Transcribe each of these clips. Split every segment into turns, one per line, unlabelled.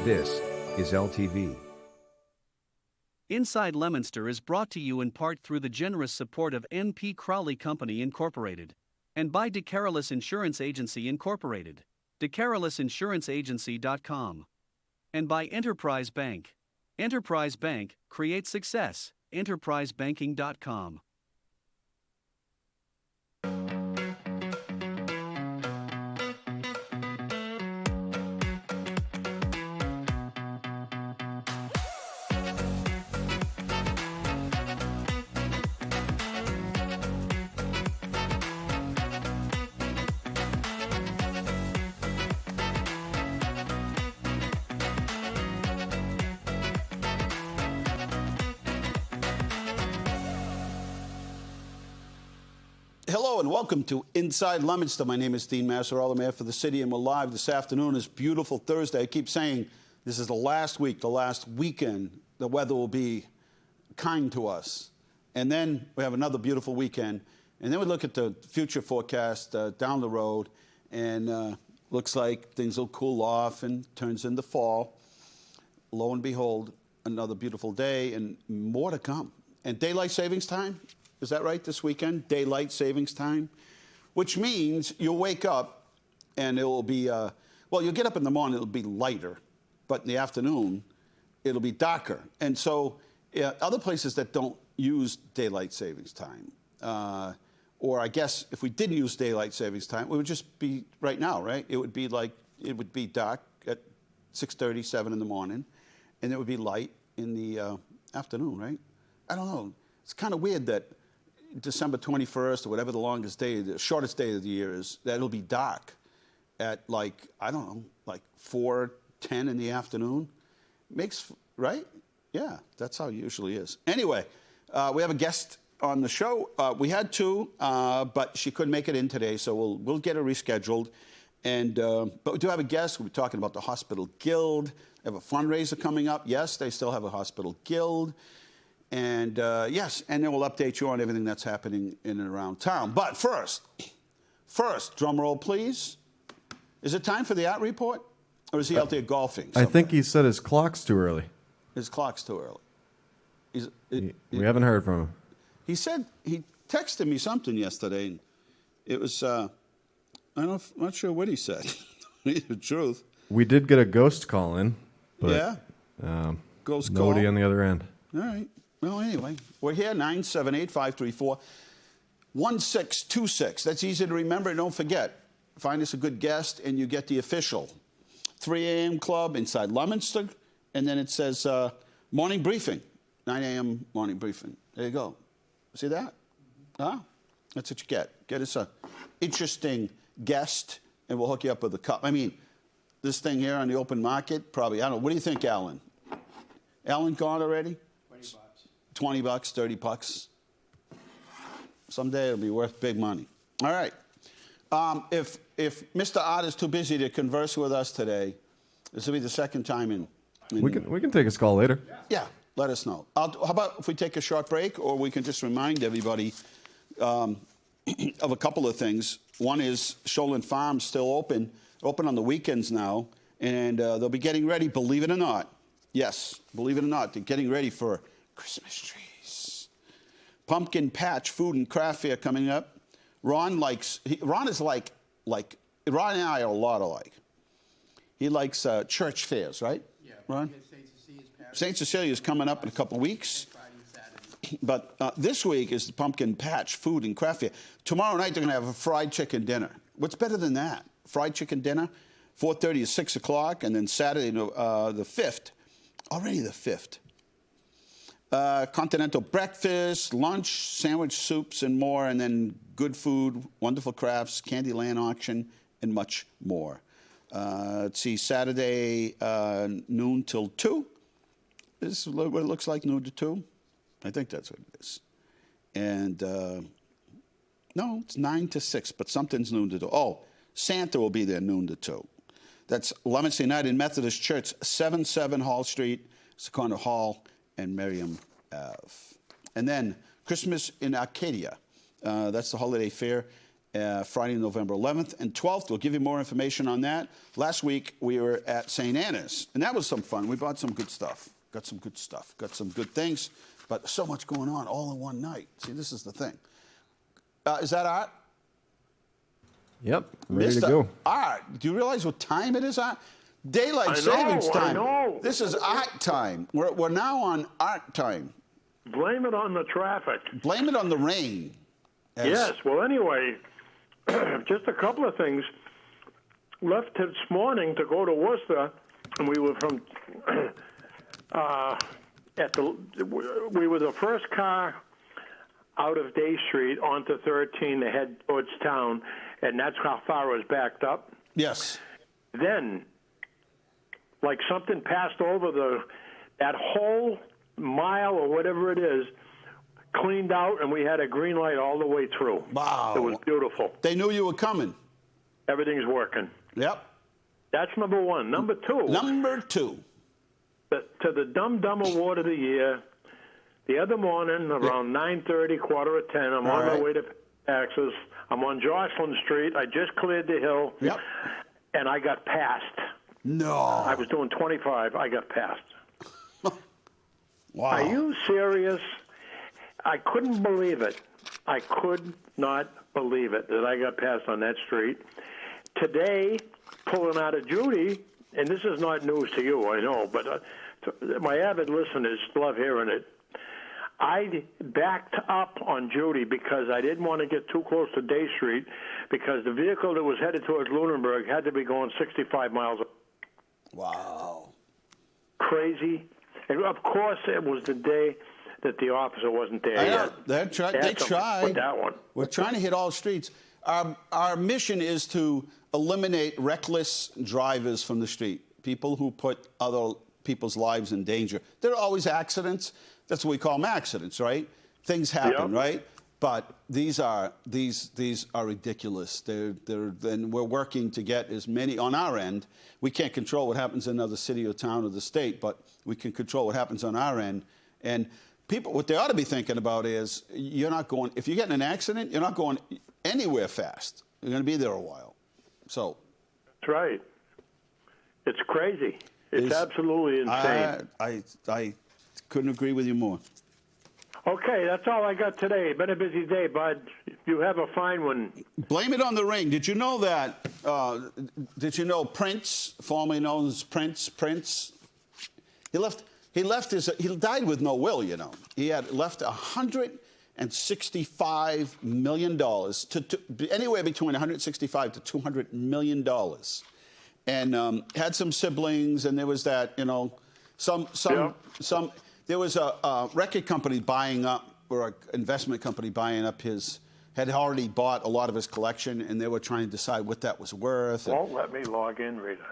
This is LTV.
Inside Leominster is brought to you in part through the generous support of N.P. Crowley Company Incorporated and by DeCarolis Insurance Agency Incorporated, DeCarolisinsuranceagency.com, and by Enterprise Bank. Enterprise Bank, create success, enterprisebanking.com.
Hello and welcome to Inside Leominster. My name is Dean Mazzarella, Mayor for the city, and we're live this afternoon. It's beautiful Thursday. I keep saying this is the last week, the last weekend. The weather will be kind to us. And then we have another beautiful weekend. And then we look at the future forecast down the road, and looks like things will cool off and turns into fall. Lo and behold, another beautiful day and more to come. And daylight savings time. Is that right, this weekend? Daylight savings time? Which means you'll wake up and it will be, well, you'll get up in the morning, it'll be lighter. But in the afternoon, it'll be darker. And so other places that don't use daylight savings time, or I guess if we didn't use daylight savings time, it would just be right now, right? It would be like, it would be dark at 6:30, 7 in the morning, and it would be light in the afternoon, right? I don't know. It's kind of weird that December 21st or whatever the longest day, the shortest day of the year is, that it'll be dark at like, I don't know, like 4:10 in the afternoon. Makes, right? Yeah, that's how it usually is. Anyway, we have a guest on the show. We had two, but she couldn't make it in today, so we'll get her rescheduled. And but we do have a guest. We'll be talking about the Hospital Guild. They have a fundraiser coming up. Yes, they still have a Hospital Guild. And yes, and then we'll update you on everything that's happening in and around town. But first, drum roll, please. Is it time for the art report? Or is he out there golfing somewhere?
I think he said his clock's too early.
His clock's too early.
We haven't heard from him.
He said, he texted me something yesterday, and it was, I'm not sure what he said. The truth.
We did get a ghost call in. But,
yeah? Ghost call?
Nobody on the other end.
All right. Well, anyway, we're here, 978-534-1626. That's easy to remember. Don't forget, find us a good guest, and you get the official 3 a.m. club inside Leominster, and then it says morning briefing, 9 a.m. morning briefing. There you go. See that? Huh? That's what you get. Get us a interesting guest, and we'll hook you up with a cup. I mean, this thing here on the open market, probably, I don't know. What do you think, Alan? Alan gone already? $20, $30. Someday it'll be worth big money. All right. If Mr. Ott is too busy to converse with us today, this will be the second time in.
We can take his call later.
Yeah, let us know. How about if we take a short break, or we can just remind everybody of a couple of things. One is Shoreland Farm's still open on the weekends now, and they'll be getting ready, believe it or not. Yes, believe it or not, they're getting ready for Christmas trees. Pumpkin Patch Food and Craft Fair coming up. Ron is like Ron and I are a lot alike. He likes church fairs, right?
Yeah.
Ron? St. Cecilia is coming up in a couple of weeks. But this week is the Pumpkin Patch Food and Craft Fair. Tomorrow night they're going to have a fried chicken dinner. What's better than that? Fried chicken dinner, 4:30 to 6 o'clock, and then Saturday, the 5th, already the 5th. Continental breakfast, lunch, sandwich, soups, and more, and then good food, wonderful crafts, Candyland auction, and much more. Let's see, Saturday, noon till 2. This is what it looks like, noon to 2. I think that's what it is. And, no, it's 9 to 6, but something's noon to 2. Oh, Santa will be there noon to 2. That's Leominster United Methodist Church, 77 Hall Street, it's the corner of Hall and Merriam Ave. And then Christmas in Arcadia. That's the holiday fair. Friday, November 11th and 12th. We'll give you more information on that. Last week, we were at St. Anna's, and that was some fun. We bought some good stuff. Got some good stuff. Got some good things, but so much going on all in one night. See, this is the thing. Is that Art?
Yep, ready
Mr.
to go.
Art, do you realize what time it is, Art? Daylight savings time.
I know.
This is Art time. We're now on Art time.
Blame it on the traffic.
Blame it on the rain.
Yes. Well, anyway, just a couple of things. Left this morning to go to Worcester, and we were from we were the first car out of Day Street onto 13 to head towards town, and that's how far it was backed up.
Yes.
Then, like something passed over that whole mile or whatever it is, cleaned out, and we had a green light all the way through.
Wow.
It was beautiful.
They knew you were coming.
Everything's working.
Yep.
That's number one. Number two.
Number two.
To the Dumb Award of the Year, the other morning, around 9:30, quarter of 10, I'm on my way to taxes. I'm on Jocelyn Street. I just cleared the hill, and I got passed.
No.
I was doing 25. I got passed.
Wow.
Are you serious? I couldn't believe it. I could not believe it that I got passed on that street. Today, pulling out of Judy, and this is not news to you, I know, but my avid listeners love hearing it. I backed up on Judy because I didn't want to get too close to Day Street because the vehicle that was headed towards Lunenburg had to be going 65 miles.
Wow.
Crazy. And of course, it was the day that the officer wasn't there yet.
They tried.
With that one.
We're trying to hit all streets. Our mission is to eliminate reckless drivers from the street, people who put other people's lives in danger. There are always accidents. That's what we call them, accidents, right? Things happen, right? But these are ridiculous. And we're working to get as many on our end. We can't control what happens in another city or town or the state, but we can control what happens on our end. And people, what they ought to be thinking about is, you're not going. If you get in an accident, you're not going anywhere fast. You're going to be there a while. So.
That's right. It's crazy. It's absolutely insane.
I couldn't agree with you more.
Okay, that's all I got today. Been a busy day, bud. You have a fine one.
Blame it on the ring. Did you know that? Did you know Prince, formerly known as Prince? He died with no will. You know, he had left $165 million to anywhere between $165 to $200 million, and had some siblings, and there was that, you know, there was a record company buying up, or an investment company buying up had already bought a lot of his collection, and they were trying to decide what that was worth.
Won't let me log in, Rita.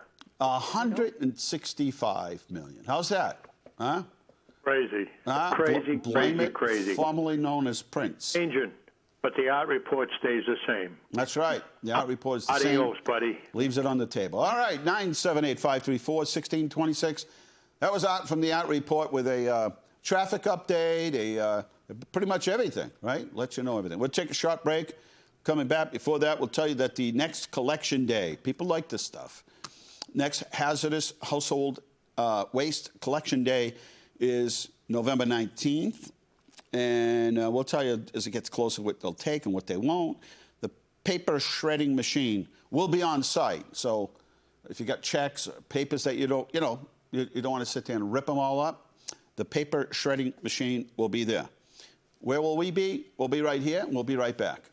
$165 million. How's that? Huh?
Crazy. Crazy.
Formerly known as Prince.
Changing, but the art report stays the same.
That's right. The art report is the same.
Adios, buddy.
Leaves it on the table. All right, 978-534-1626. That was Art from the Art Report with a traffic update, pretty much everything, right? Let you know everything. We'll take a short break. Coming back before that, we'll tell you that the next collection day, people like this stuff, next hazardous household waste collection day is November 19th. And we'll tell you as it gets closer what they'll take and what they won't. The paper shredding machine will be on site. So if you got checks, or papers that you don't want to sit there and rip them all up, the paper shredding machine will be there. Where will we be? We'll be right here, and we'll be right back.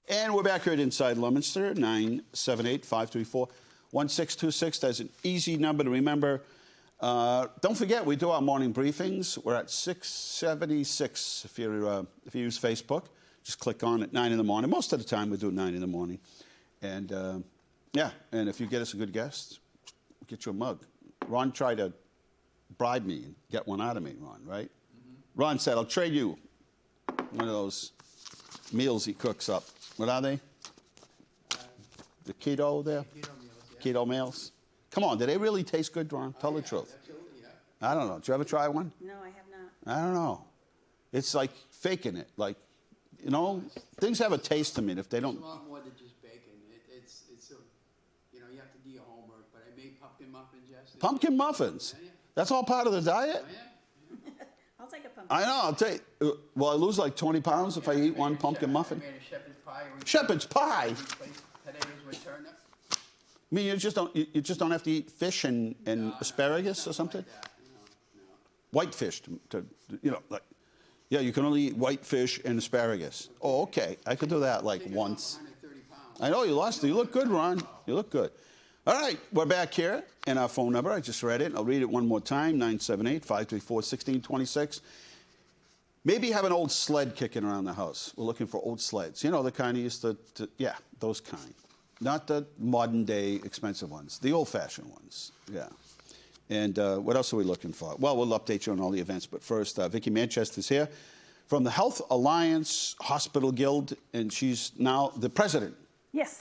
And we're back here at Inside Leominster, 978-534-1626. That's an easy number to remember. Don't forget, we do our morning briefings. We're at 676 if you use Facebook. Just click on at 9 in the morning. Most of the time we do it 9 in the morning. And, yeah, and if you get us a good guest, we'll get you a mug. Ron tried to bribe me and get one out of me, Ron, right? Mm-hmm. Ron said, I'll trade you one of those meals he cooks up. What are they? The keto there? Keto meals, yeah. Keto meals. Come on, do they really taste good, Ron? Tell the truth. Absolutely, yeah. I don't know. Did you ever try one?
No, I have not.
I don't know. It's like faking it. Like, you know, things have a taste to me. If they don't.
It's a lot more than just bacon. It's a, you know, you have to do your homework. But I made pumpkin muffins yesterday.
Pumpkin muffins? Yeah, yeah. That's all part of the diet?
Oh, yeah.
I'll take a pumpkin.
I know. I'll tell you. Will I lose like 20 pounds if I eat one pumpkin muffin?
I made a shepherd's pie.
Shepherd's pie?
Potatoes with turnip.
I mean, you just don't have to eat fish and asparagus or something?
Like that. No.
White fish, you know, like, yeah, you can only eat white fish and asparagus. Oh, okay. I could do that like once.
130 pounds.
I know you lost it. You look good, Ron. You look good. All right, we're back here, and our phone number, I just read it. I'll read it one more time, 978-534-1626. Maybe you have an old sled kicking around the house. We're looking for old sleds. You know, the kind you used to yeah, those kind. Not the modern-day expensive ones, the old-fashioned ones, yeah. And what else are we looking for? Well, we'll update you on all the events, but first, Vicki Manchester is here from the HealthAlliance Hospital Guild, and she's now the president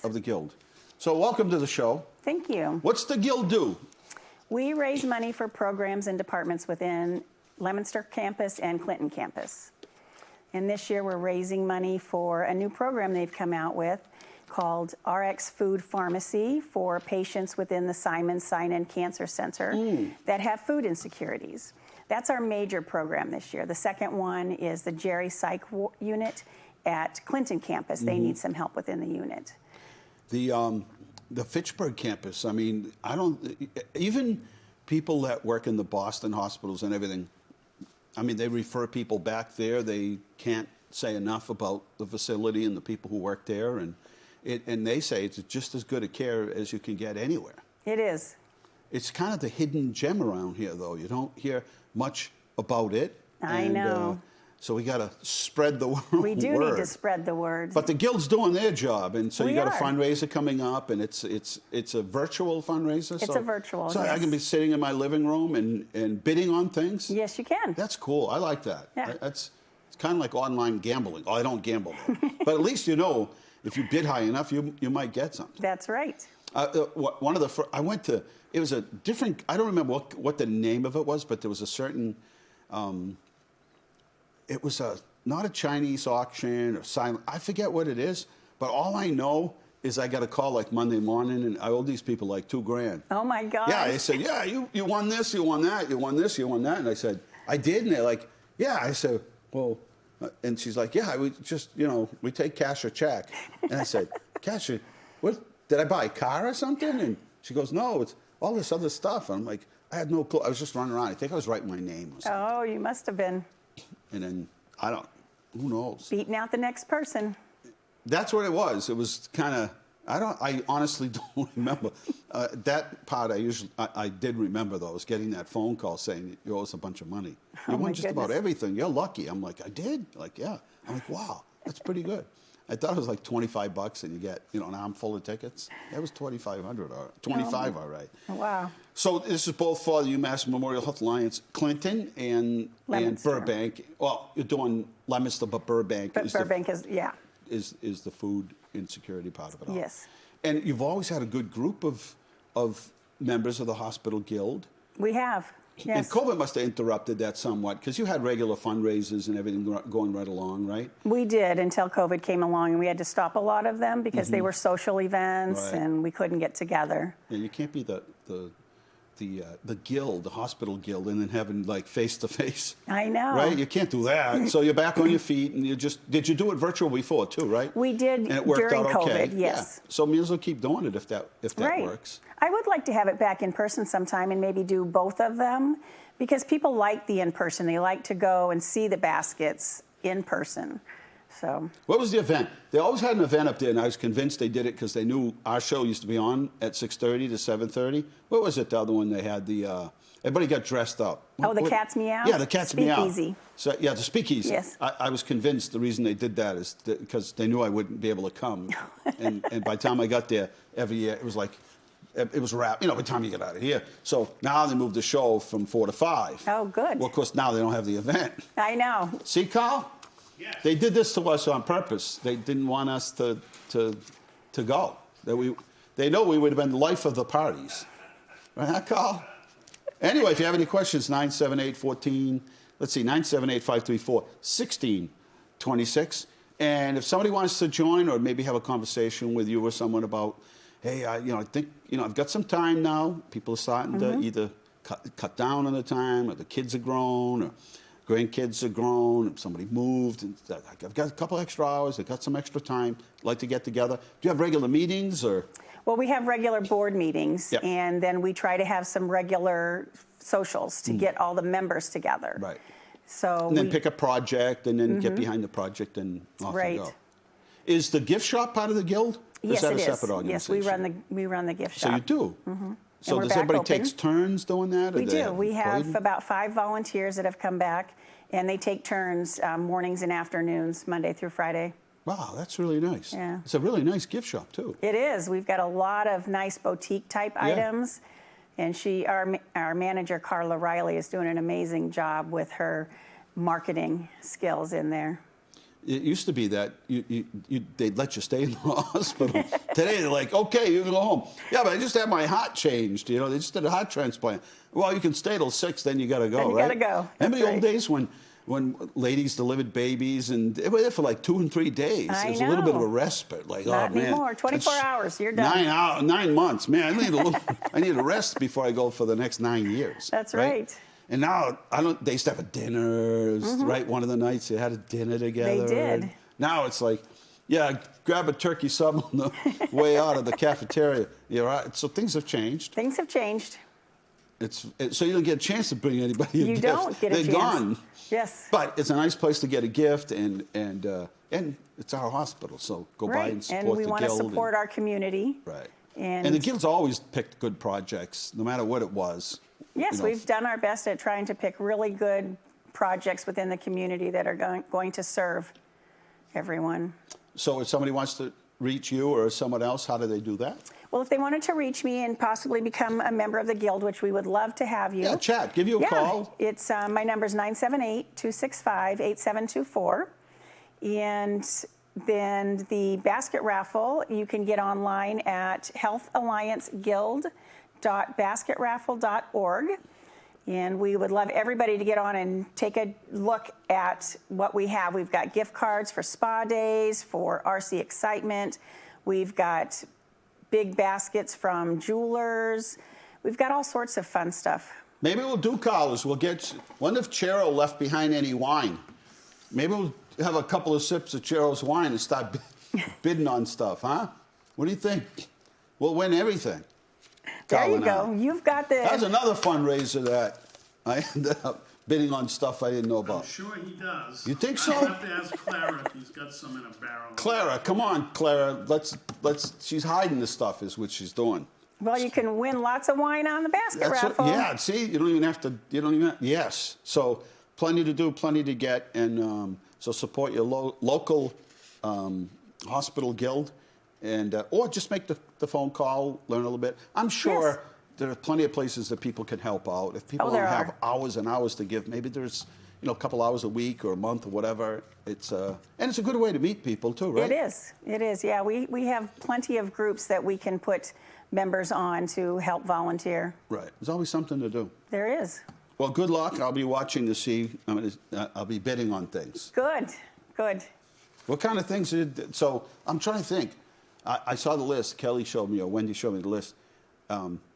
of the Guild. So welcome to the show.
Thank you.
What's the Guild do?
We raise money for programs and departments within Leominster campus and Clinton campus. And this year we're raising money for a new program they've come out with called RX Food Pharmacy for patients within the Simon Synan Cancer Center that have food insecurities. That's our major program this year. The second one is the Jerry Psych unit at Clinton campus. They need some help within the unit.
The Fitchburg campus, I mean, even people that work in the Boston hospitals and everything, I mean, they refer people back there. They can't say enough about the facility and the people who work there. And they say it's just as good a care as you can get anywhere.
It is.
It's kind of the hidden gem around here, though. You don't hear much about it.
I know.
So we got to spread the word.
We do need to spread the word.
But the Guild's doing their job, and so you got a
are.
fundraiser coming up, and it's a virtual fundraiser.
It's a virtual.
So
yes.
I can be sitting in my living room and bidding on things.
Yes, you can.
That's cool. I like that.
Yeah.
It's kind of like online gambling. Oh, I don't gamble, though. But at least you know if you bid high enough, you might get something.
That's right.
One of the I went to. It was a different. I don't remember what the name of it was, but there was a certain. It was not a Chinese auction or silent. I forget what it is, but all I know is I got a call like Monday morning, and I owe these people like $2,000.
Oh my God.
Yeah, they said, yeah, you won this, you won that, you won this, you won that, and I said, I did, and they're like, yeah. I said, well, and she's like, yeah, we just, we take cash or check, and I said, cash? What? Did I buy a car or something? And she goes, no, it's all this other stuff. And I'm like, I had no clue. I was just running around. I think I was writing my name or something.
Oh, you must have been.
And then, who knows?
Beating out the next person.
That's what it was. It was kind of, I honestly don't remember. That part I did remember, though, was getting that phone call saying, you owe us a bunch of money. You won just about everything. You're lucky. I'm like, I did? Like, yeah. I'm like, wow, that's pretty good. I thought it was like $25 and you get, an armful of tickets. That was $2,500 or $25, all right.
Wow.
So this is both for the UMass Memorial Health Alliance, Clinton and Burbank. Well, you're doing Leominster, but Burbank
is
the food insecurity part of it all.
Yes.
And you've always had a good group of members of the Hospital Guild.
We have. Yes.
And COVID must have interrupted that somewhat because you had regular fundraisers and everything going right along, right?
We did until COVID came along, and we had to stop a lot of them because they were social events and we couldn't get together.
And you can't be the the guild, the hospital guild, and then having like face to face.
I know.
Right? You can't do that. So you're back on your feet, and did you do it virtual before too, right?
We did
and it worked
during
out okay.
COVID, yes.
Yeah. So may as well keep doing it if that
Right.
works.
I would like to have it back in person sometime and maybe do both of them because people like the in person. They like to go and see the baskets in person. So
What was the event? They always had an event up there, and I was convinced they did it because they knew our show used to be on at 6:30 to 7:30. What was it, the other one they had? Everybody got dressed up.
Oh, the Cat's Meow?
Yeah, the Cat's Meow.
Speakeasy.
So, yeah, the Speakeasy.
Yes.
I was convinced the reason they did that is because they knew I wouldn't be able to come. and by the time I got there, every year, it was like, it was wrapped, by the time you get out of here. So now they moved the show from 4 to 5.
Oh, good.
Well, of course, now they don't have the event.
I know.
See, Carl?
Yes.
They did this to us on purpose. They didn't want us to go. They know we would have been the life of the parties. Right, huh, Carl? Anyway, if you have any questions, 978-14, let's see, 978-534-1626. And if somebody wants to join or maybe have a conversation with you or someone about, hey, I think, I've got some time now. People are starting to either cut down on the time, or the kids are grown, or grandkids are grown, somebody moved, and I've got a couple extra hours, I've got some extra time, like to get together. Do you have regular meetings or?
Well, we have regular board meetings,
Yep.
and then we try to have some regular socials to get all the members together.
Right.
So
And then pick a project and then get behind the project and off
Right.
you go. Is the gift shop part of the guild? Or
Yes,
is that
it
a
is.
separate organization?
Yes, we run the gift
So
shop.
you do? So
we're
does
back
everybody
open.
takes turns doing that? or
We
they
do. We have
employed?
about 5 volunteers that have come back, and they take turns mornings and afternoons, Monday through Friday.
Wow, that's really nice.
Yeah.
It's a really nice gift shop, too.
It is. We've got a lot of nice boutique type items, and our manager Carla Riley is doing an amazing job with her marketing skills in there.
It used to be that they'd let you stay in the hospital. Today, they're like, okay, you can go home. Yeah, but I just had my heart changed. They just did a heart transplant. Well, you can stay till 6, then you got to go,
Then you
right?
gotta go.
Remember the
That's
old
right.
days when ladies delivered babies and they were there for like 2 and 3 days.
I
It was a little bit of a
know.
respite. Like,
Not
oh, man.
anymore. 24
that's
hours, you're done.
9 months. Man, I need a rest before I go for the next 9 years.
That's right.
And now, they used to have a dinner, right? One of the nights they had a dinner together.
did.
And now it's like, yeah, grab a turkey sub on the way out of the cafeteria. You're right. So things have changed.
Things have changed.
So you don't get a chance to bring anybody a
You
gift.
don't get a
They're
chance.
gone.
Yes.
But it's a nice place to get a gift, and it's our hospital, so go by
Right.
and support
And we
the
want to
guild.
support our community.
Right.
And,
And the guild's always picked good projects, no matter what it was.
yes, we've done our best at trying to pick really good projects within the community that are going to serve everyone.
So if somebody wants to reach you or someone else, how do they do that?
Well, if they wanted to reach me and possibly become a member of the Guild, which we would love to have you.
Yeah, chat. Give you a call.
It's my number's 978-265-8724. And then the basket raffle, you can get online at HealthAllianceGuild.basketraffle.org. And we would love everybody to get on and take a look at what we have. We've got gift cards for spa days, for RC Excitement. We've got big baskets from jewelers. We've got all sorts of fun stuff.
Maybe we'll do collars. Wonder if Chero left behind any wine. Maybe we'll have a couple of sips of Chero's wine and start bidding on stuff, huh? What do you think? We'll win everything.
There
Carl
you
and
go.
I.
You've got the.
That was another fundraiser that I ended up bidding on stuff I didn't know
I'm
about.
sure he does.
You think so?
I'll have to ask Clara if he's got some in a barrel.
Clara, come on, Clara. Let's. She's hiding the stuff, is what she's doing.
Well, you can win lots of wine on the basket raffle.
Yeah, see, you don't even have to. Yes. So plenty to do, plenty to get, and so support your local hospital guild, and or just make the phone call, learn a little bit. I'm sure.
Yes.
There are plenty of places that people can help out. If people
there
don't have
are.
hours and hours to give, maybe there's a couple hours a week or a month or whatever. And it's a good way to meet people too, right?
It is. It is. Yeah, we have plenty of groups that we can put members on to help volunteer.
Right. There's always something to do.
There is.
Well, good luck. I'll be watching to see. I'll be bidding on things.
Good. Good.
What kind of things? So I'm trying to think. I saw the list. Kelly showed me, or Wendy showed me the list.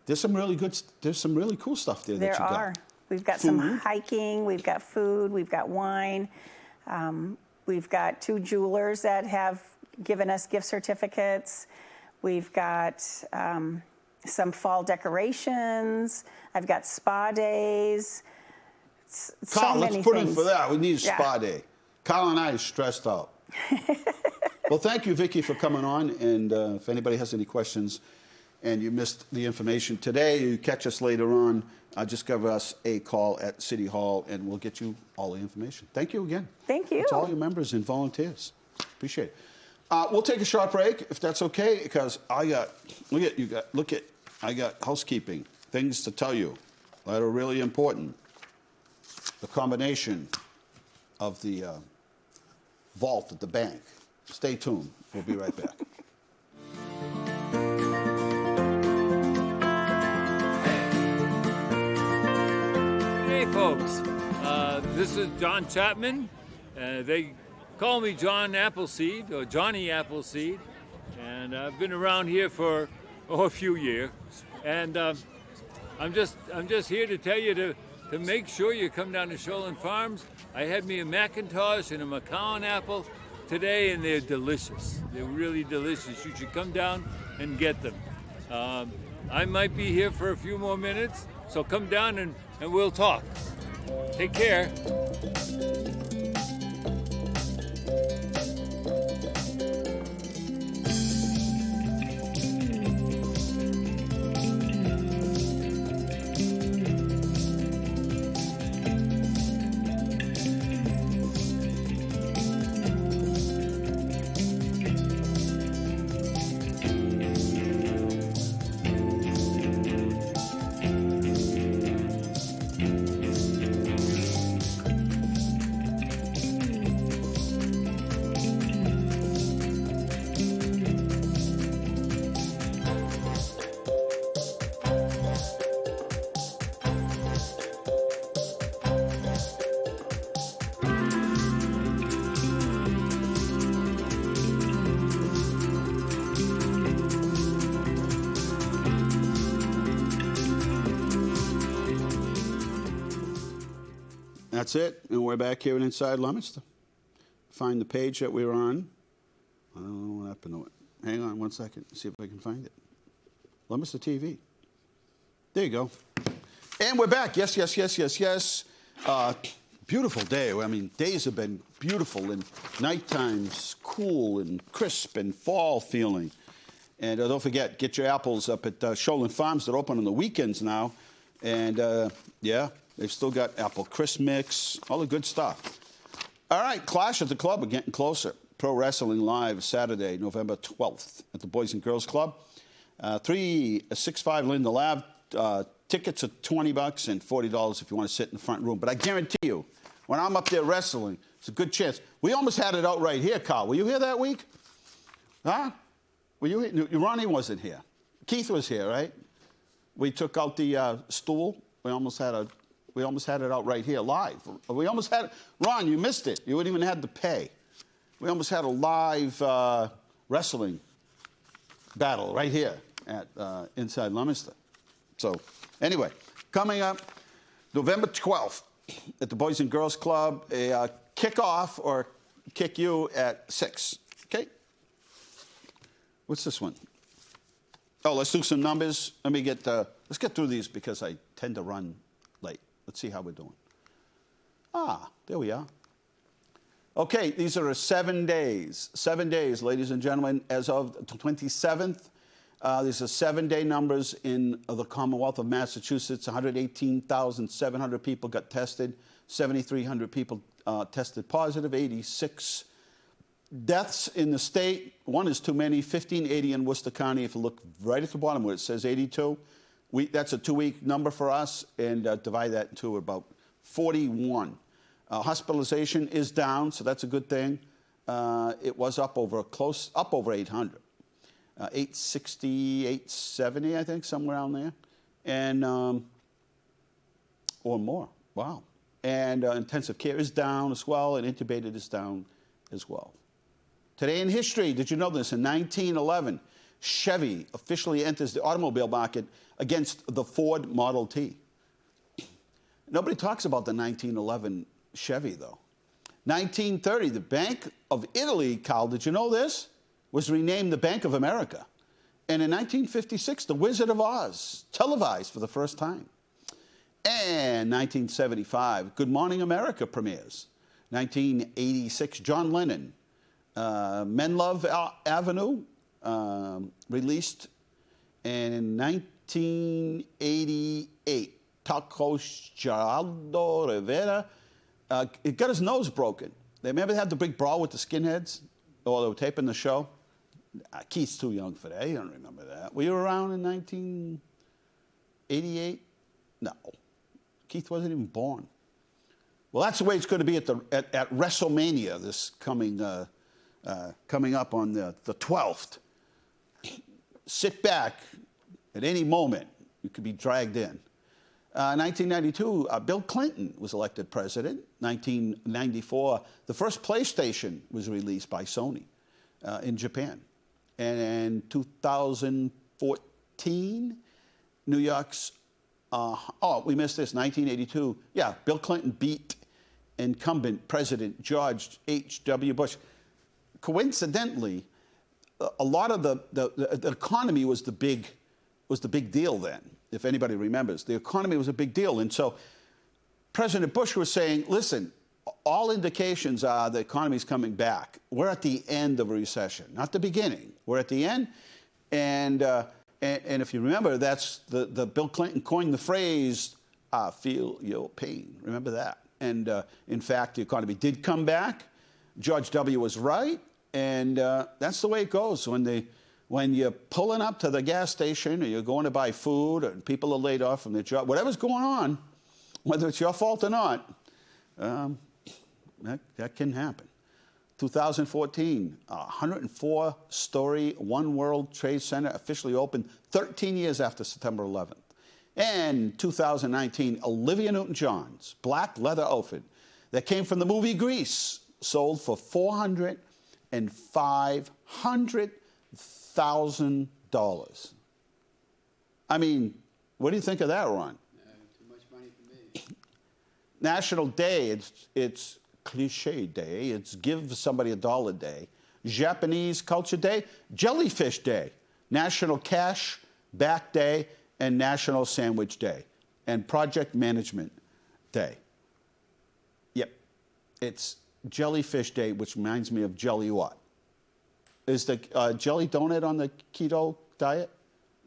there's some really cool stuff there that
There
you got.
are. We've got some
Food.
hiking, we've got food, we've got wine. We've got 2 jewelers that have given us gift certificates. We've got some fall decorations. I've got spa days.
Carl, let's put in for
things.
that. We need a spa day. Carl and I are stressed out. Well, thank you, Vicki, for coming on. And if anybody has any questions and you missed the information today, you catch us later on, just give us a call at City Hall and we'll get you all the information. Thank you again.
Thank you.
To all your members and volunteers. Appreciate it. We'll take a short break if that's okay, because I got housekeeping things to tell you that are really important. The combination of the vault at the bank. Stay tuned. We'll be right back.
Hey folks, this is John Chapman. They call me John Appleseed or Johnny Appleseed, and I've been around here for a few years. And I'm just here to tell you to make sure you come down to Shoreland Farms. I had me a Macintosh and a Macallan apple today, and they're delicious. They're really delicious. You should come down and get them. I might be here for a few more minutes, so come down and we'll talk. Take care.
That's it, and we're back here Inside Leominster. Find the page that we were on. I don't know what happened to it. Hang on 1 second, see if I can find it. Leominster TV. There you go. And we're back. Yes. Beautiful day. I mean, days have been beautiful, and nighttime's cool and crisp and fall feeling. And don't forget, get your apples up at Shoreland Farms. They're open on the weekends now. And, yeah, they've still got apple crisp mix, all the good stuff. All right, Clash at the Club, we're getting closer. Pro Wrestling Live, Saturday, November 12th at the Boys and Girls Club. 365 Linda Lab. Tickets are $20 and $40 if you want to sit in the front room. But I guarantee you, when I'm up there wrestling, it's a good chance. We almost had it out right here, Carl. Were you here that week? Huh? Were you here? Ronnie wasn't here. Keith was here, right? We took out the stool. We almost had it out right here live. We almost had it. Ron, you missed it. You wouldn't even had to pay. We almost had a live wrestling battle right here at Inside Leominster. So anyway, coming up November 12th at the Boys and Girls Club, a kickoff or kick you at 6. Okay? What's this one? Oh, let's do some numbers. Let's get through these because I tend to run late. Let's see how we're doing. There we are. Okay, these are 7 days. 7 days, ladies and gentlemen, as of the 27th. These are 7-day numbers in the Commonwealth of Massachusetts. 118,700 people got tested. 7,300 people tested positive. 86 deaths in the state. One is too many. 1,580 in Worcester County. If you look right at the bottom where it says 82, that's a 2-week number for us, and divide that into about 41. Hospitalization is down, so that's a good thing. It was up over 800. 860, 870, I think, somewhere around there, and or more. Wow. And intensive care is down as well, and intubated is down as well. Today in history, did you know this? In 1911, Chevy officially enters the automobile market against the Ford Model T. Nobody talks about the 1911 Chevy, though. 1930, the Bank of Italy, Carl, did you know this? Was renamed the Bank of America. And in 1956, The Wizard of Oz, televised for the first time. And 1975, Good Morning America premieres. 1986, John Lennon, Men Love Avenue, released. And in 1988, Taco Geraldo Rivera, it got his nose broken. They remember they had the big brawl with the skinheads? Or they were taping the show? Keith's too young for that. He don't remember that. Were you around in 1988? No. Keith wasn't even born. Well, that's the way it's going to be at WrestleMania this coming up on the 12th. Sit back. At any moment, you could be dragged in. 1992, Bill Clinton was elected president. 1994, the first PlayStation was released by Sony in Japan. And in 2014, New York's, we missed this, 1982. Yeah, Bill Clinton beat incumbent President George H.W. Bush. Coincidentally, a lot of the economy was the big deal then, if anybody remembers. The economy was a big deal. And so President Bush was saying, listen, all indications are the economy's coming back. We're at the end of a recession, not the beginning. We're at the end. And if you remember, that's the Bill Clinton coined the phrase, I feel your pain. Remember that? And in fact, the economy did come back. George W. was right. And that's the way it goes. When you're pulling up to the gas station or you're going to buy food or people are laid off from their job, whatever's going on, whether it's your fault or not, that can happen. 2014, a 104-story One World Trade Center officially opened 13 years after September 11th. And 2019, Olivia Newton-John's black leather outfit that came from the movie Grease sold for $400,000 and $500,000. I mean, what do you think of that, Ron?
Too much money for me.
National Day, it's cliche day. It's give somebody $1 day. Japanese Culture Day, Jellyfish Day. National Cash Back Day and National Sandwich Day. And Project Management Day. Yep, it's Jellyfish Day, which reminds me of jelly what? Is the jelly donut on the keto diet?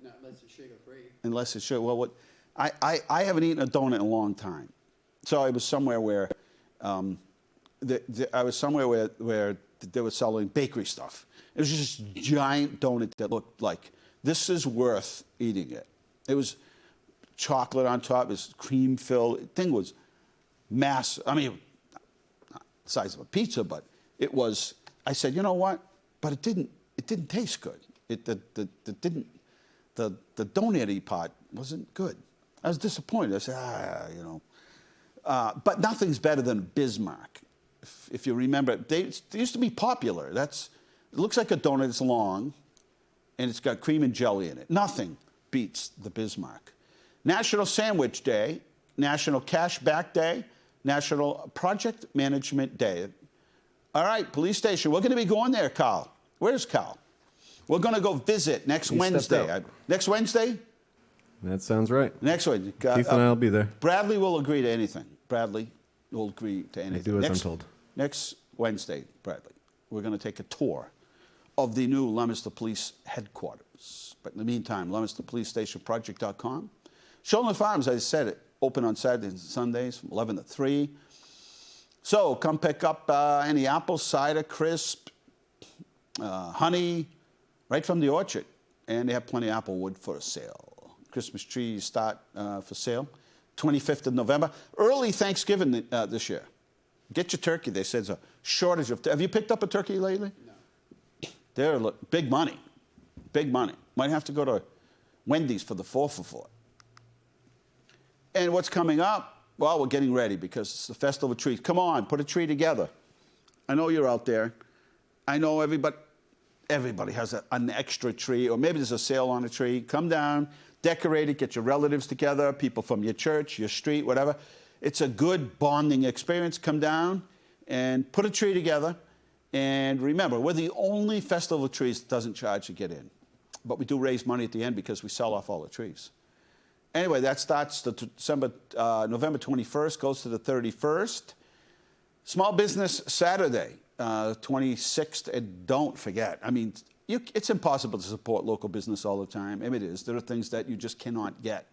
Not unless it's sugar-free.
Unless it's sugar. Well, I haven't eaten a donut in a long time. So I was somewhere where where they were selling bakery stuff. It was just a giant donut that looked like this is worth eating it. It was chocolate on top. It was cream filled. The thing was massive. I mean, not the size of a pizza, but it was. I said, you know what? But it didn't taste good. The donut-y part wasn't good. I was disappointed. I said, but nothing's better than Bismarck. If you remember, they used to be popular. It looks like a donut. It's long, and it's got cream and jelly in it. Nothing beats the Bismarck. National Sandwich Day, National Cash Back Day, National Project Management Day. All right, police station. We're going to be going there, Carl. Where's Carl? We're going to go visit next Wednesday. Next Wednesday?
That sounds right.
Next Wednesday.
Keith and I will be there.
Bradley will agree to anything. Bradley will agree to anything.
I do as I'm told.
Next Wednesday, Bradley, we're going to take a tour of the new Leominster Police headquarters. But in the meantime, LeominsterPoliceStationProject.com. Shoreland Farms, as I said, open on Saturdays and Sundays from 11 to 3. So come pick up any apple cider, crisp, honey, right from the orchard. And they have plenty of apple wood for sale. Christmas trees start for sale 25th of November. Early Thanksgiving this year. Get your turkey. They said there's a shortage of. Have you picked up a turkey lately?
No.
They're big money. Big money. Might have to go to Wendy's for the 4 for $4. And what's coming up? Well, we're getting ready because it's the Festival of Trees. Come on, put a tree together. I know you're out there. I know everybody. everybody has an extra tree, or maybe there's a sale on a tree. Come down, decorate it, get your relatives together, people from your church, your street, whatever. It's a good bonding experience. Come down and put a tree together. And remember, we're the only festival of trees that doesn't charge to get in. But we do raise money at the end because we sell off all the trees. Anyway, that starts November 21st, goes to the 31st. Small Business Saturday, 26th, and don't forget. I mean, it's impossible to support local business all the time. Maybe it is. There are things that you just cannot get.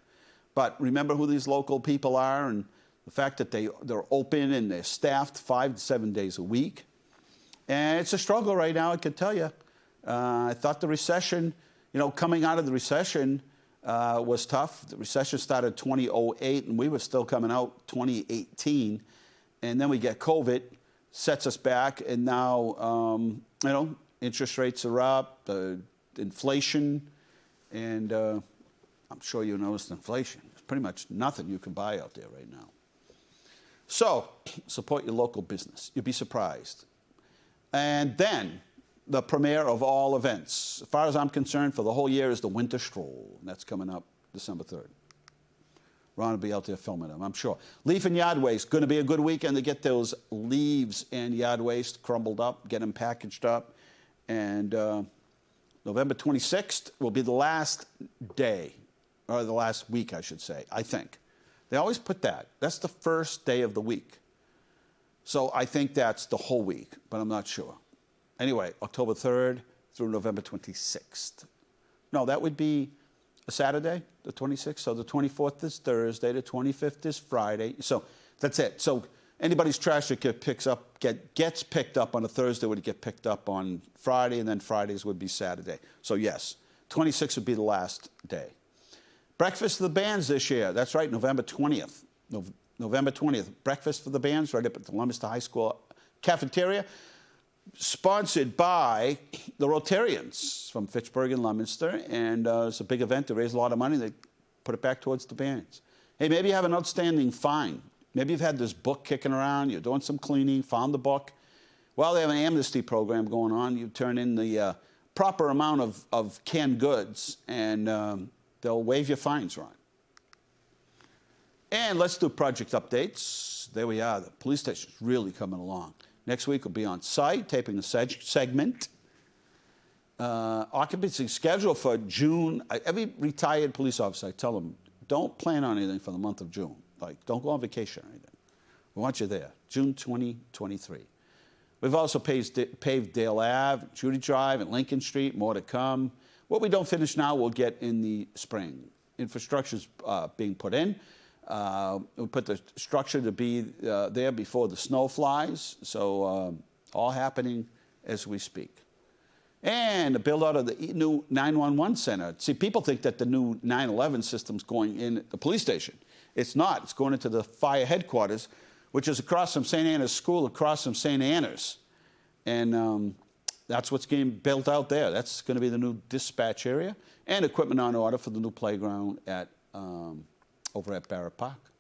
But remember who these local people are and the fact that they're open and they're staffed 5 to 7 days a week. And it's a struggle right now, I can tell you. I thought the recession, coming out of the recession was tough. The recession started 2008, and we were still coming out 2018. And then we get COVID, sets us back, and now, interest rates are up, inflation, and I'm sure you noticed inflation. There's pretty much nothing you can buy out there right now. So, support your local business. You'll be surprised. And then, the premiere of all events, as far as I'm concerned, for the whole year is the Winter Stroll. And that's coming up December 3rd. Ron will be out there filming them, I'm sure. Leaf and yard waste, going to be a good weekend to get those leaves and yard waste crumbled up, get them packaged up. And November 26th will be the last day, or the last week, I should say, I think. They always put that. That's the first day of the week. So I think that's the whole week, but I'm not sure. Anyway, October 3rd through November 26th. No, that would be a Saturday, the 26th. So the 24th is Thursday, the 25th is Friday. So that's it. So anybody's trash that gets picked up on a Thursday would get picked up on Friday, and then Fridays would be Saturday. So yes, 26th would be the last day. Breakfast for the bands this year. That's right, November 20th. November 20th. Breakfast for the bands right up at the Leominster High School cafeteria. Sponsored by the Rotarians from Fitchburg and Leominster, and it's a big event to raise a lot of money. They put it back towards the bands. Hey, maybe you have an outstanding fine. Maybe you've had this book kicking around, you're doing some cleaning, found the book. Well, they have an amnesty program going on. You turn in the proper amount of canned goods, and they'll waive your fines, Ron. And let's do project updates. There we are. The police station's really coming along. Next week we'll be on site, taping a segment. Occupancy schedule for June. Every retired police officer, I tell them, don't plan on anything for the month of June. Like, don't go on vacation or anything. We want you there, June 2023. We've also paved Dale Ave, Judy Drive, and Lincoln Street, more to come. What we don't finish now, we'll get in the spring. Infrastructure's being put in. We put the structure to be there before the snow flies, so all happening as we speak. And the build out of the new 911 center. See, people think that the new 911 system's going in at the police station. It's not. It's going into the fire headquarters, which is across from St. Anna's School, across from St. Anna's. And that's what's getting built out there. That's going to be the new dispatch area and equipment on order for the new playground at over at Barrett Park.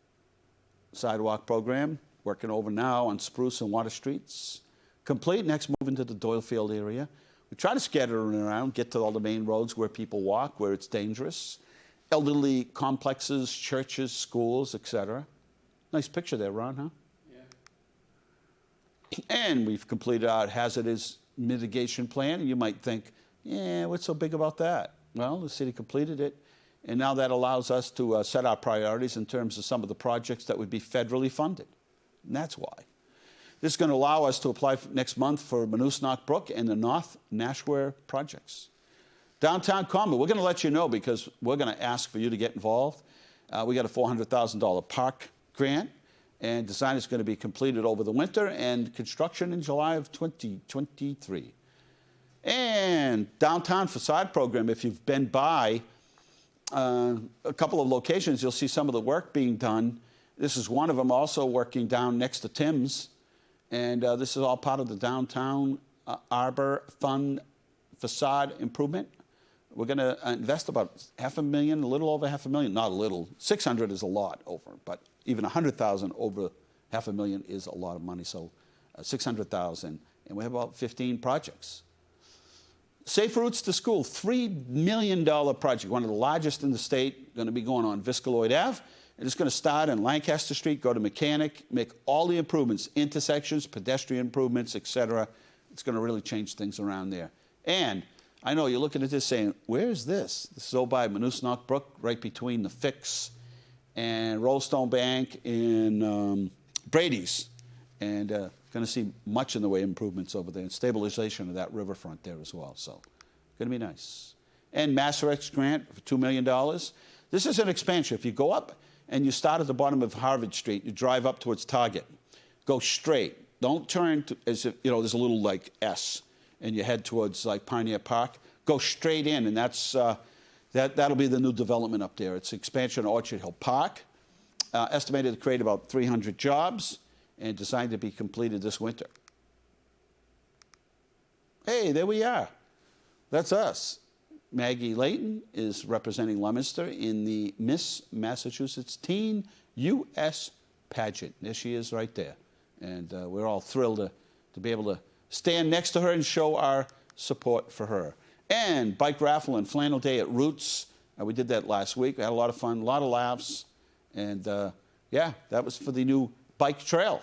Sidewalk program, working over now on Spruce and Water Streets. Complete, next move into the Doylefield area. We try to scatter it around, get to all the main roads where people walk, where it's dangerous. Elderly complexes, churches, schools, etc. Nice picture there, Ron, huh? Yeah. And we've completed our hazardous mitigation plan. And you might think, yeah, what's so big about that? Well, the city completed it. And now that allows us to set our priorities in terms of some of the projects that would be federally funded. And that's why. This is going to allow us to apply next month for Monoosnock Brook and the North Nashware projects. Downtown Common, we're going to let you know because we're going to ask for you to get involved. We got a $400,000 park grant, and design is going to be completed over the winter and construction in July of 2023. And downtown facade program, if you've been by a couple of locations, you'll see some of the work being done. This is one of them, also working down next to Tim's. And this is all part of the Downtown Arbor Fund facade improvement. We're going to invest about $500,000, a little over $500,000. Not a little. 600 is a lot over, but even 100,000 over $500,000 is a lot of money. So 600,000, and we have about 15 projects. Safe Routes to School, $3 million project, one of the largest in the state, going to be going on Viscaloid Ave. And it's going to start on Lancaster Street, go to Mechanic, make all the improvements, intersections, pedestrian improvements, etc. It's going to really change things around there. And I know you're looking at this saying, where is this? This is over by Monoosnock Brook, right between the Fix and Rollstone Bank in Brady's. And going to see much in the way of improvements over there and stabilization of that riverfront there as well. So going to be nice. And Massarella grant for $2 million. This is an expansion. If you go up and you start at the bottom of Harvard Street, you drive up towards Target, go straight. Don't turn to, as if, you know, there's a little like S, and you head towards like Pioneer Park. Go straight in, and that's that'll be the new development up there. It's expansion of Orchard Hill Park, estimated to create about 300 jobs, and designed to be completed this winter. Hey, there we are. That's us. Maggie Layton is representing Leominster in the Miss Massachusetts Teen U.S. pageant. There she is right there. And we're all thrilled to be able to stand next to her and show our support for her. And bike raffle and flannel day at Roots. We did that last week. We had a lot of fun, a lot of laughs. And yeah, that was for the new bike trail.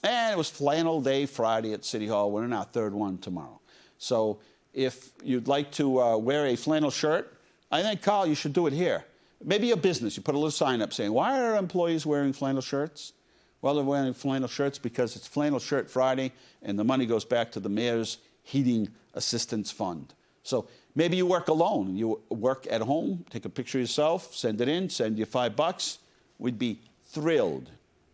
And it was flannel day Friday at City Hall. We're in our third one tomorrow. So if you'd like to wear a flannel shirt, I think, Carl, you should do it here. Maybe a business. You put a little sign up saying, why are employees wearing flannel shirts? Well, they're wearing flannel shirts because it's Flannel Shirt Friday, and the money goes back to the Mayor's Heating Assistance Fund. So maybe you work alone. You work at home, take a picture of yourself, send it in, send you $5. We'd be thrilled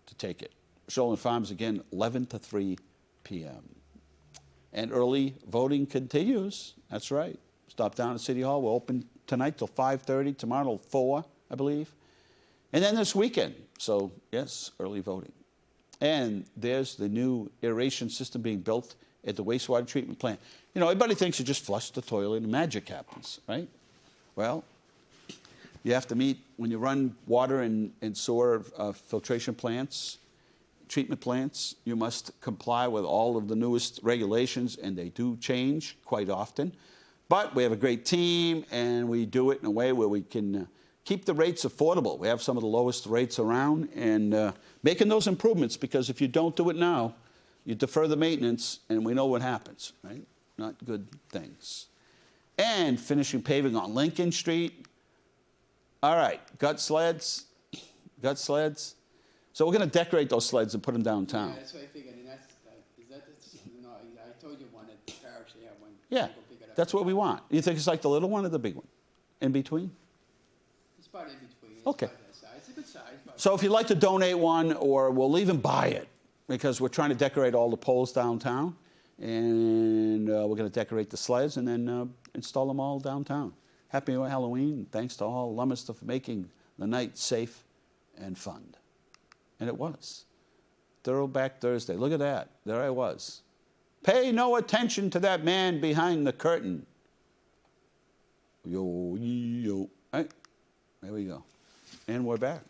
to take it. Shoreland Farms, again, 11 to 3 p.m. And early voting continues. That's right. Stop down at City Hall. We're open tonight till 5:30, tomorrow till 4, I believe. And then this weekend. So, yes, early voting. And there's the new aeration system being built at the wastewater treatment plant. You know, everybody thinks you just flush the toilet and magic happens, right? Well, you have to meet, when you run water and sewer filtration plants, treatment plants, you must comply with all of the newest regulations, and they do change quite often. But we have a great team, and we do it in a way where we can keep the rates affordable. We have some of the lowest rates around, and making those improvements, because if you don't do it now, you defer the maintenance, and we know what happens, right? Not good things. And finishing paving on Lincoln Street. All right, gut sleds. So we're going to decorate those sleds and put them downtown.
Yeah, that's what I figured. And that's no, I told you one at the parish they have one.
Yeah, that's what we want. You think it's like the little one or the big one? In between?
It's about in between. It's
Okay.
about that size. It's a good size.
So if you'd like to donate one, or we'll even buy it, because we're trying to decorate all the poles downtown, and we're going to decorate the sleds and then install them all downtown. Happy Halloween. Thanks to all Leominster for making the night safe and fun. And it was. Throwback Thursday. Look at that. There I was. Pay no attention to that man behind the curtain. Yo, yo. Right. There we go. And we're back.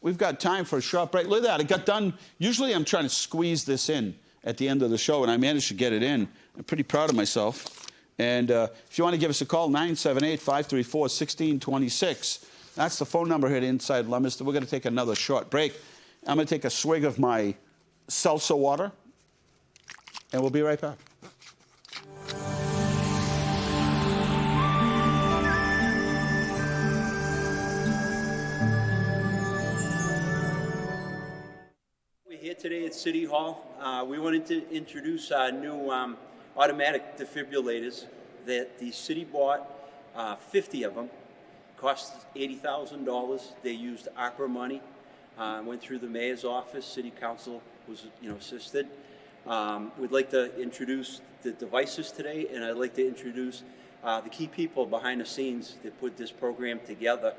We've got time for a short break. Look at that. It got done. Usually I'm trying to squeeze this in at the end of the show, and I managed to get it in. I'm pretty proud of myself. And if you want to give us a call, 978-534-1626. That's the phone number here at Inside Leominster. We're going to take another short break. I'm going to take a swig of my seltzer water, and we'll be right back.
We're here today at City Hall. We wanted to introduce our new automatic defibrillators that the city bought, 50 of them. Cost $80,000. They used ARPA money. Went through the mayor's office. City council was, assisted. We'd like to introduce the devices today, and I'd like to introduce the key people behind the scenes that put this program together.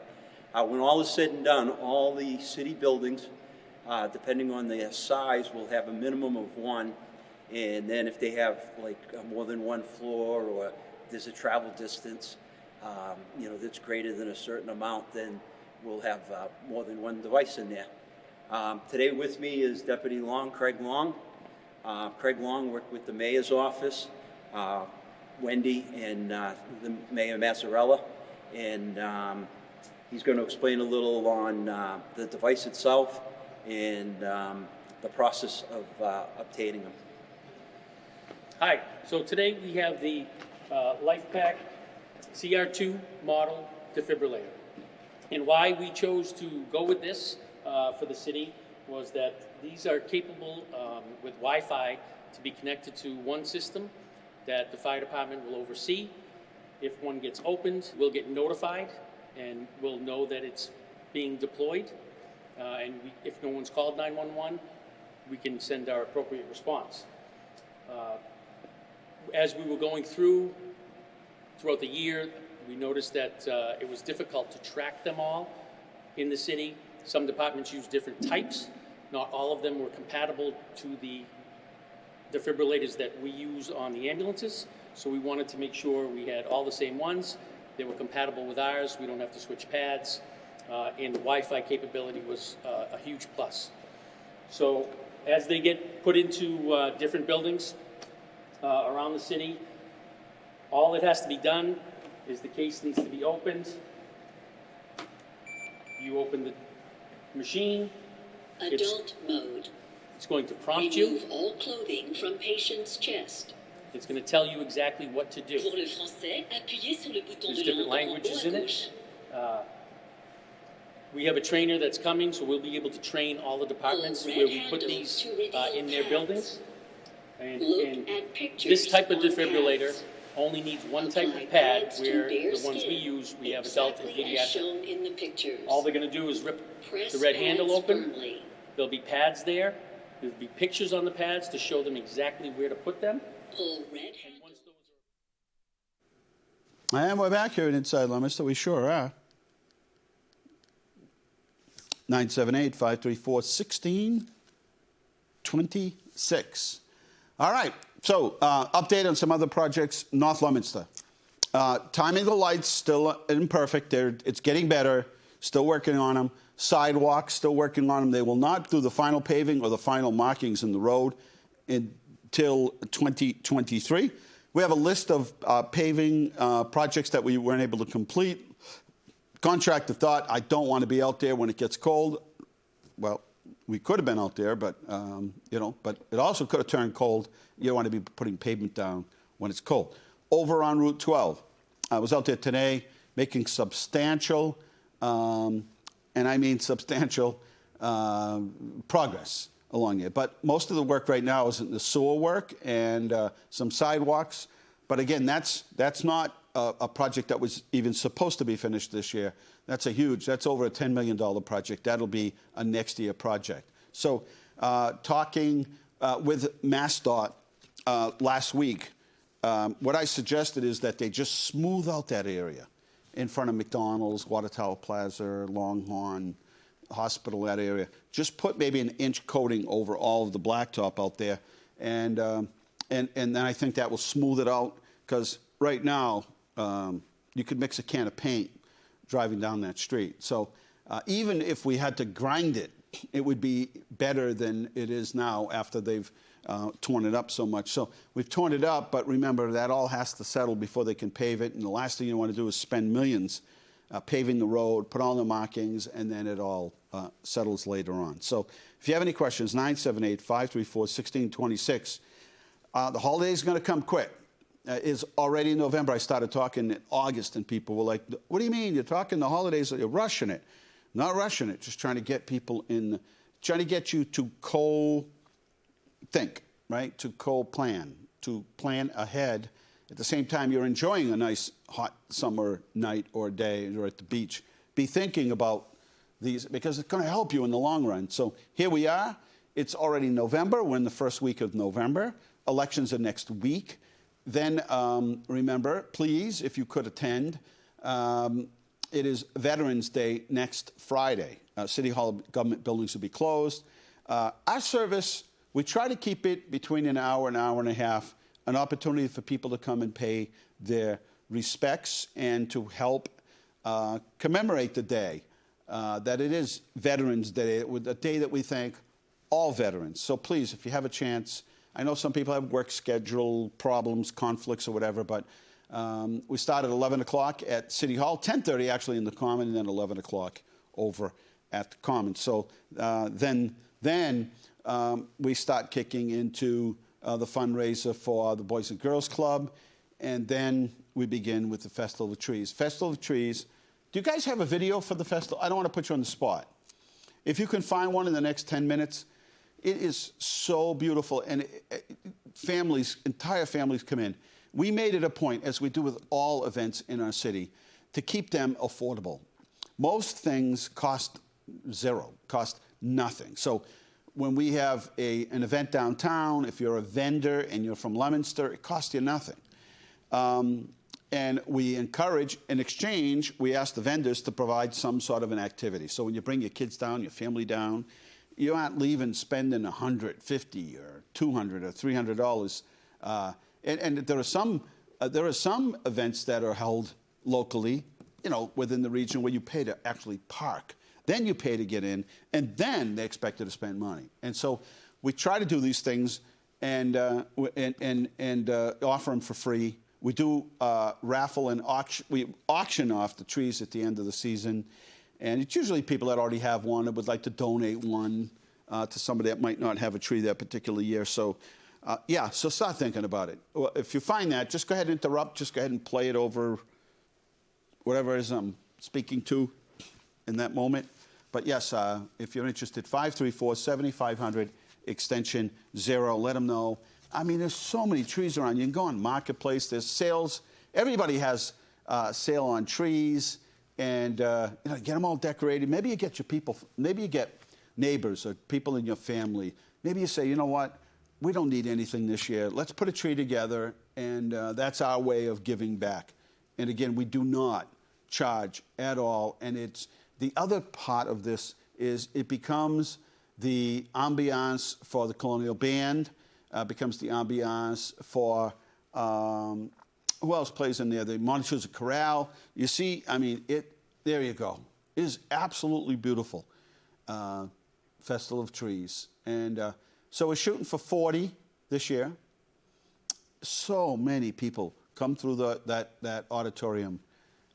When all is said and done, all the city buildings, depending on their size, will have a minimum of one. And then if they have more than one floor, or there's a travel distance, that's greater than a certain amount, then we'll have more than one device in there. Today with me is Deputy Long, Craig Long. Craig Long worked with the mayor's office Wendy and the Mayor Mazzarella, and he's going to explain a little on the device itself and the process of obtaining them.
Hi, so today we have the LifePak CR2 model defibrillator. And why we chose to go with this for the city was that these are capable with Wi-Fi to be connected to one system that the fire department will oversee. If one gets opened, we'll get notified and we'll know that it's being deployed. If no one's called 911, we can send our appropriate response. As we were going throughout the year, we noticed that it was difficult to track them all in the city. Some departments use different types. Not all of them were compatible to the defibrillators that we use on the ambulances. So we wanted to make sure we had all the same ones. They were compatible with ours. We don't have to switch pads. And the Wi-Fi capability was a huge plus. So as they get put into different buildings around the city, all that has to be done is the case needs to be opened. You open the machine.
Adult mode.
It's going to prompt you.
Remove all clothing from patient's chest.
It's going to tell you exactly what to do.
Pour le français, appuyez sur le bouton
There's
de
different
l'ombre en
languages
haut à
in
gauche.
it. We have a trainer that's coming, so we'll be able to train all the departments
Pull
where
red
we put
handles
these
to reveal
in their
pads.
buildings. And
Look at pictures
this type of
on
defibrillator
pads.
only needs one type
Apply
of pad,
pads to
where
bare
the ones we
skin,
use, we have adult and
exactly as
pediatric.
shown in the pictures.
All they're going to do is rip
Press
the red handle
pads
open.
firmly.
There'll be pads there. There'll be pictures on the pads to show them exactly where to put them.
Pull red handle.
And we're back here at Inside Leominster. We sure are. 978-534-1626. All right. So, update on some other projects. North Leominster. Timing the lights, still imperfect. It's getting better. Still working on them. Sidewalks, still working on them. They will not do the final paving or the final markings in the road until 2023. We have a list of paving projects that we weren't able to complete. Contractor thought, I don't want to be out there when it gets cold. Well, we could have been out there, but but it also could have turned cold. You don't want to be putting pavement down when it's cold. Over on Route 12, I was out there today making substantial, and I mean substantial, progress along it. But most of the work right now is in the sewer work and some sidewalks. But again, that's not a project that was even supposed to be finished this year. That's over a $10 million project. That'll be a next year project. So talking with MassDOT last week, what I suggested is that they just smooth out that area in front of McDonald's, Water Tower Plaza, Longhorn, Hospital, that area. Just put maybe an inch coating over all of the blacktop out there, and then I think that will smooth it out, because right now you could mix a can of paint driving down that street. So even if we had to grind it, it would be better than it is now after they've torn it up so much. So we've torn it up, but remember, that all has to settle before they can pave it, and the last thing you want to do is spend millions paving the road, put all the markings, and then it all settles later on. So if you have any questions, 978-534-1626. The holiday's going to come quick. It's already November. I started talking in August, and people were like, what do you mean? You're talking the holidays, you're rushing it. Not rushing it, just trying to get people trying to get you to co-think, right? To co-plan, to plan ahead. At the same time, you're enjoying a nice hot summer night or day, or at the beach. Be thinking about these, because it's going to help you in the long run. So here we are. It's already November. We're in the first week of November. Elections are next week. Then remember, please, if you could attend, it is Veterans Day next Friday. City Hall government buildings will be closed. Our service, we try to keep it between an hour and a half, an opportunity for people to come and pay their respects and to help commemorate the day, that it is Veterans Day, a day that we thank all veterans. So please, if you have a chance, I know some people have work schedule problems, conflicts, or whatever, but we start at 11 o'clock at City Hall, 10:30 actually in the Common, and then 11 o'clock over at the Common. So then we start kicking into the fundraiser for the Boys and Girls Club, and then we begin with the Festival of Trees. Festival of Trees, do you guys have a video for the festival? I don't want to put you on the spot. If you can find one in the next 10 minutes, it is so beautiful, and families, entire families come in. We made it a point, as we do with all events in our city, to keep them affordable. Most things cost zero, cost nothing. So when we have an event downtown, if you're a vendor and you're from Leominster, it costs you nothing. And we encourage, in exchange, we ask the vendors to provide some sort of an activity. So when you bring your kids down, your family down, you aren't leaving spending $150 or $200 or $300. And there are some events that are held locally, within the region where you pay to actually park. Then you pay to get in, and then they expect you to spend money. And so we try to do these things and offer them for free. We do raffle and auction. We auction off the trees at the end of the season, and it's usually people that already have one and would like to donate one to somebody that might not have a tree that particular year. So, so start thinking about it. Well, if you find that, just go ahead and interrupt. Just go ahead and play it over whatever it is I'm speaking to in that moment. But yes, if you're interested, 534-7500, extension 0. Let them know. I mean, there's so many trees around. You can go on Marketplace. There's sales. Everybody has sale on trees, and get them all decorated. Maybe you get your people. Maybe you get neighbors or people in your family. Maybe you say, you know what? We don't need anything this year. Let's put a tree together, and that's our way of giving back. And again, we do not charge at all. And it's the other part of this is it becomes the ambiance for the Colonial Band. Becomes the ambiance for, who else plays in there? The Montezuma Chorale. You see, I mean, there you go. It is absolutely beautiful. Festival of Trees. And so we're shooting for 40 this year. So many people come through that auditorium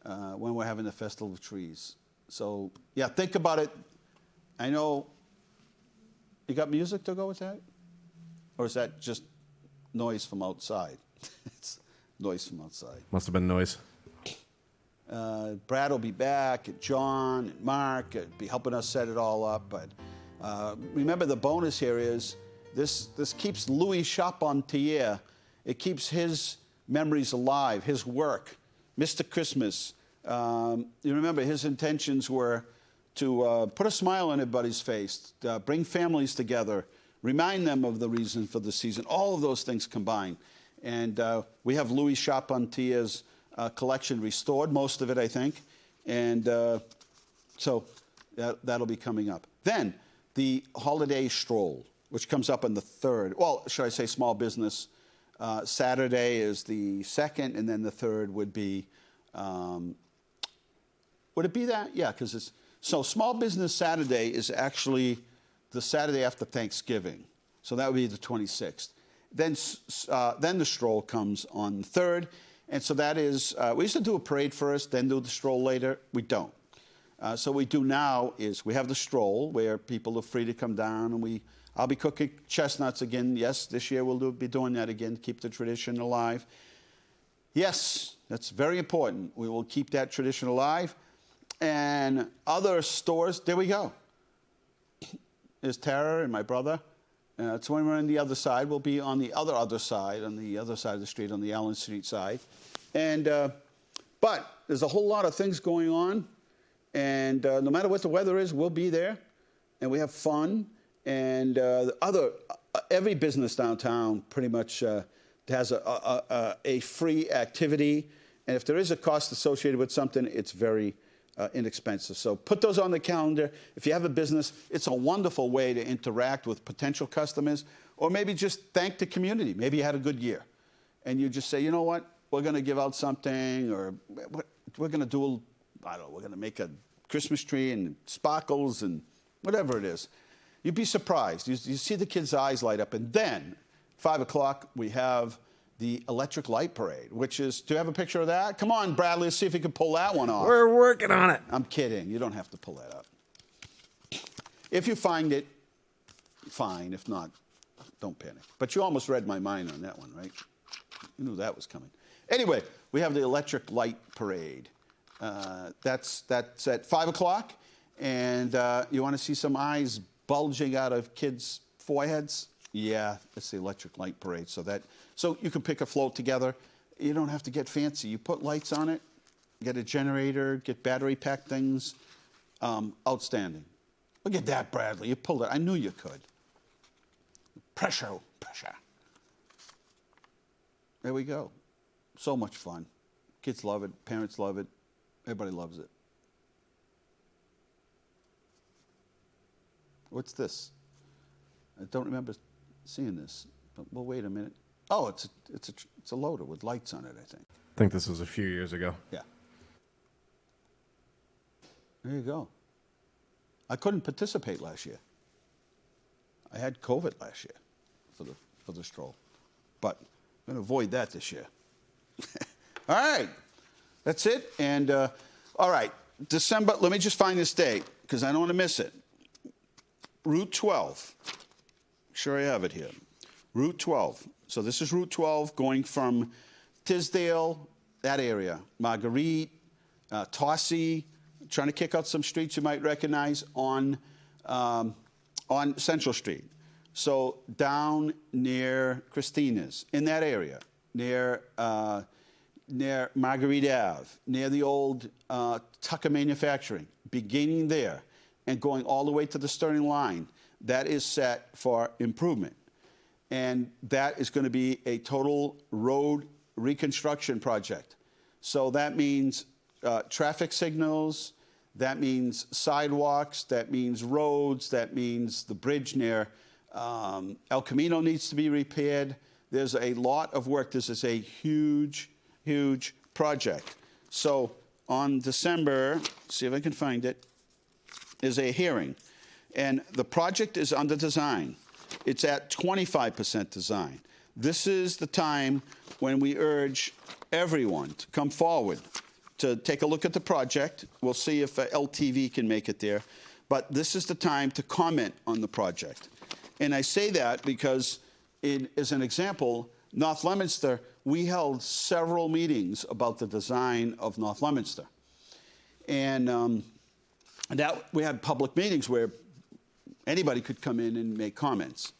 when we're having the Festival of Trees. So, yeah, think about it. I know, you got music to go with that? Or is that just noise from outside? It's noise from outside.
Must have been noise.
Brad will be back, and John, and Mark be helping us set it all up. But remember, the bonus here is this keeps Louis Charpentier. It keeps his memories alive, his work. Mr. Christmas. You remember his intentions were to put a smile on everybody's face, bring families together, remind them of the reason for the season, all of those things combined. And we have Louis Charpentier's collection restored, most of it, I think. And so that'll be coming up. Then the holiday stroll, which comes up on the 3rd. Well, should I say small business? Saturday is the 2nd, and then the 3rd would be, would it be that? Yeah, because it's, so Small Business Saturday is actually the Saturday after Thanksgiving. So that would be the 26th. Then the stroll comes on the 3rd. And so that is, we used to do a parade first, then do the stroll later. We don't. So what we do now is we have the stroll where people are free to come down, and I'll be cooking chestnuts again. Yes, this year we'll be doing that again to keep the tradition alive. Yes, that's very important. We will keep that tradition alive. And other stores, there we go. There's Tara and my brother. It's when we're on the other side. We'll be on the other side, on the other side of the street, on the Allen Street side. And but there's a whole lot of things going on. And no matter what the weather is, we'll be there. And we have fun. And every business downtown pretty much has a free activity. And if there is a cost associated with something, it's very inexpensive. So put those on the calendar. If you have a business, it's a wonderful way to interact with potential customers, or maybe just thank the community. Maybe you had a good year, and you just say, you know what, we're going to give out something, or we're going to do, I don't know, we're going to make a Christmas tree and sparkles and whatever it is. You'd be surprised. You see the kids' eyes light up, and then 5 o'clock, we have the Electric Light Parade, which is, do you have a picture of that? Come on, Bradley, let's see if you can pull that one off.
We're working on it.
I'm kidding. You don't have to pull that up. If you find it, fine. If not, don't panic. But you almost read my mind on that one, right? You knew that was coming. Anyway, we have the Electric Light Parade. That's at 5 o'clock. And you want to see some eyes bulging out of kids' foreheads? Yeah, it's the Electric Light Parade. So you can pick a float together. You don't have to get fancy. You put lights on it, get a generator, get battery pack things. Outstanding. Look at that, Bradley. You pulled it. I knew you could. Pressure. There we go. So much fun. Kids love it. Parents love it. Everybody loves it. What's this? I don't remember seeing this. But well, wait a minute. Oh, it's a loader with lights on it, I think.
I think this was a few years ago.
Yeah. There you go. I couldn't participate last year. I had COVID last year for the stroll. But I'm going to avoid that this year. All right. That's it. And, all right. December, let me just find this date because I don't want to miss it. Route 12. Sure I have it here. Route 12. So this is Route 12 going from Tisdale, that area, Marguerite, Tossie, trying to kick out some streets you might recognize on Central Street. So down near Christina's, in that area, near Marguerite Ave, near the old Tucker Manufacturing, beginning there and going all the way to the Sterling Line, that is set for improvement. And that is going to be a total road reconstruction project. So that means traffic signals, that means sidewalks, that means roads, that means the bridge near El Camino needs to be repaired. There's a lot of work. This is a huge, huge project. So on December, see if I can find it, is a hearing. And the project is under design. It's at 25% design. This is the time when we urge everyone to come forward to take a look at the project. We'll see if LTV can make it there. But this is the time to comment on the project. And I say that because, as an example, North Leominster, we held several meetings about the design of North Leominster. And that we had public meetings where anybody could come in and make comments.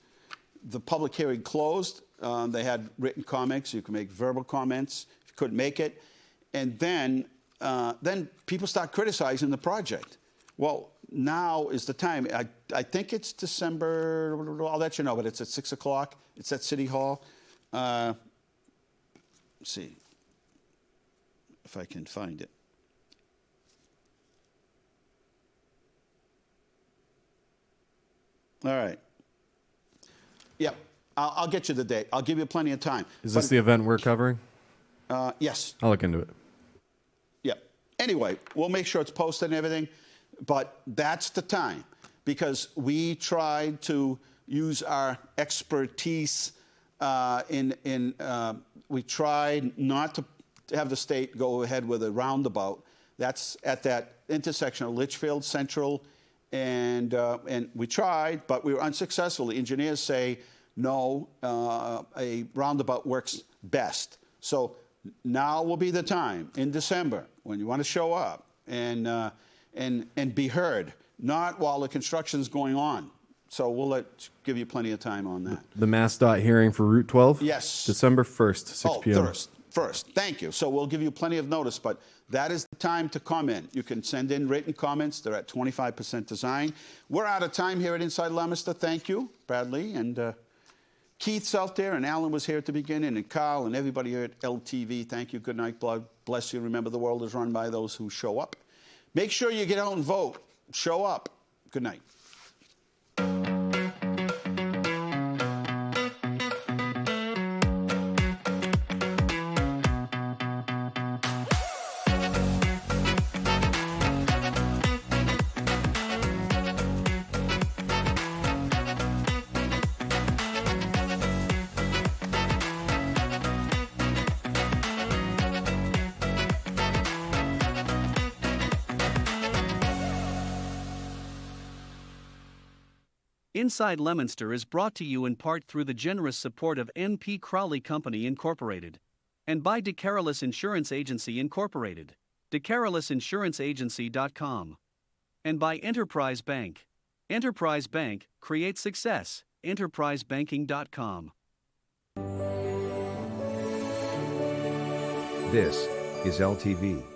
The public hearing closed. They had written comments. You could make verbal comments if you couldn't make it. And then people start criticizing the project. Well, now is the time. I think it's December. I'll let you know, but it's at 6 o'clock. It's at City Hall. Let's see if I can find it. All right. Yep. I'll get you the date. I'll give you plenty of time.
Is this the event we're covering?
Yes.
I'll look into it.
Yep. Anyway, we'll make sure it's posted and everything, but that's the time because we tried to use our expertise we tried not to have the state go ahead with a roundabout. That's at that intersection of Litchfield Central, and we tried, but we were unsuccessful. The engineers say no, a roundabout works best. So now will be the time in December when you want to show up and be heard, not while the construction's going on. So we'll give you plenty of time on that.
The MassDOT hearing for Route 12?
Yes.
December 1st, 6 p.m.
First. Thank you. So we'll give you plenty of notice, but that is the time to comment. You can send in written comments. They're at 25% design. We're out of time here at Inside Leominster. Thank you, Bradley. And Keith's out there, and Alan was here at the beginning, and Carl, and everybody here at LTV. Thank you. Good night, blood. Bless you. Remember, the world is run by those who show up. Make sure you get out and vote. Show up. Good night.
Inside Leominster is brought to you in part through the generous support of N.P. Crowley Company Incorporated and by DeCarolis Insurance Agency Incorporated, DeCarolisinsuranceagency.com, and by Enterprise Bank. Enterprise Bank creates success. EnterpriseBanking.com.
This is LTV.